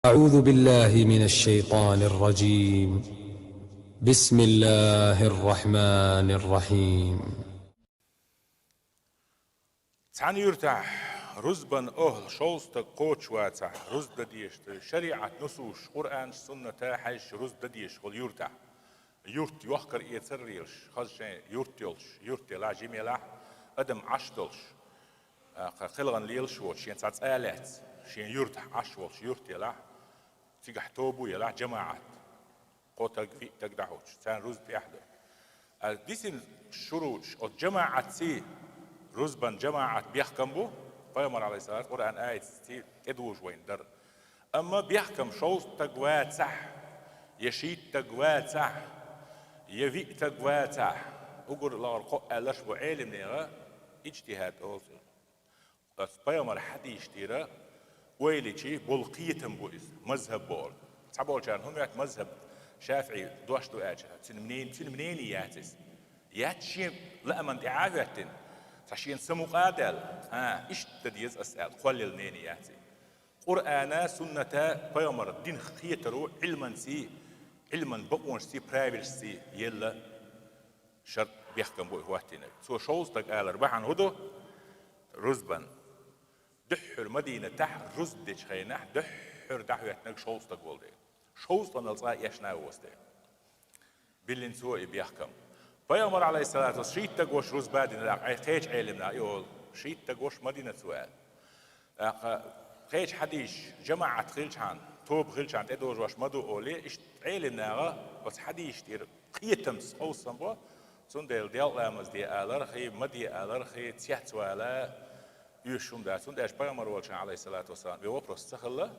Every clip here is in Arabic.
أعوذ بالله من الشيطان الرجيم. بسم الله الرحمن الرحيم. تعن يرتاح رزبا أهل شوست قوش واتح رزد ديش شريعة نصوش قرآن سنة حج رزد ديش قل يرتاح يرت يوخر يتسريلش خزشين يرتيلش يرتيلا جميلا أدم عشتلش خلغن ليلش وشين ساعت آلات شين يرتاح عشولش يرتيلا تيجح توبو يلا جماعات قوتك في تقدحوش تان رزد بيحضر ديسين شروش أو جماعات سي رزبا جماعة بيحكم بو فيمر عليه الصلاة والسلام قرآن آية ستير ادوش وين در أما بيحكم شوز تقوات صح يشيد تقوات صح يفي تقوات صح أقول الله القرآن لش بو علم نيغا اجتهاد أوصل فيمر حدي يشتيرا ويلي شي بولقيتم بويز مذهب بول تعبول كان هم يات مذهب شافعي دوش دو آجا تن منين ياتس ياتشي لا من دعاواتن تشين سمو قادل إيش تديز أسأل قلل نينياتي قرآن سنة بيامر الدين خيترو علما سي علما بقونش سي برايفل سي يلا شرط بيحكم بو إخواتنا سو شوز تقال ربحان هدو رزبا دحر مدينة تح رزدش خينح دحر دحويتنك شوز تقول دي شوز تنالصا يشنا وستي بلين سوء بيحكم بيامر عليه الصلاة والسلام شيت تقوش روز بادين خيج علمنا يقول شيت تقوش مدينة سؤال خيج حديش جماعة خيلشان توب خيلشان تدوج واش مدو أولي إيش علمنا بس حديش تير قيتمس أوصن بو سندل ديال لامز دي آلر خي مدي آلر خي تيحت سؤالا يوشون دا سندش بيامر والشان عليه الصلاة والسلام بيوبرس سخلا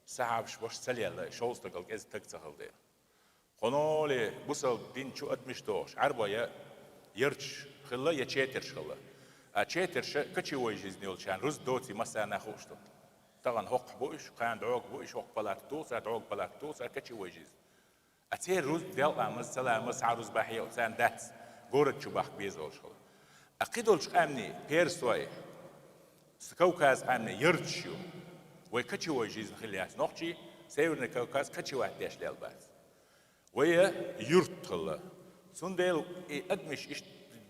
سحابش باش سليلا شوز تقل كز تكسخل دي قنولي بوصل دين شو أدمش دوش عربا يا يرش خلا يا تشيترش خلا تشيترش كشي ويجيز نيولشان رز دوتي مسا ناخوشتو طبعا هوق بوش قاند عوق بوش هوق بلاك توسا عوق بلاك توسا كشي ويجيز أتير رز ديال أمس سلام مسا رز بحية وسان دات غورت شو بخ بيزولش خلا أقيدولش أمني بيرسوي سكوكاز أمني يرشيو ويكشي ويجيز خليات نوخشي سيورنا كوكاز كشي واحد ديش للباس ويا يرتل سندل أدمش إيش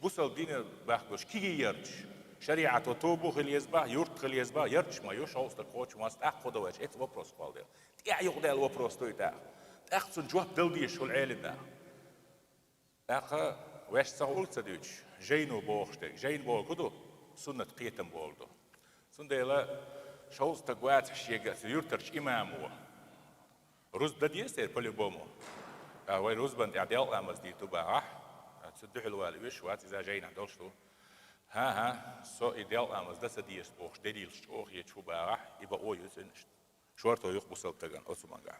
بوصل دين بحقوش كي يرش شريعة توبو خليزبا يرت خليزبا يرش ما يوش أوست الكوتش ما استأخذ وجه إت وبروس قالده تيا يقدر الوبروس تويتا أخذ جواب دلدي شو العالم ده أخ وش سأقول تدوش جينو بوختك جين بول كده سنة قيتم بولده سندل شوز تقوات شيء يرترش إمامه رز بدي يصير بليبومو وي روزبند اعدال امز دي تبع تسدح الوالي وش وات اذا جاينا دولشتو ها سو ايدال امز دس ديس بوخ دليل شوخ يتشوبا يبقى او يسن شورتو يخبصل تغن اوسمانغا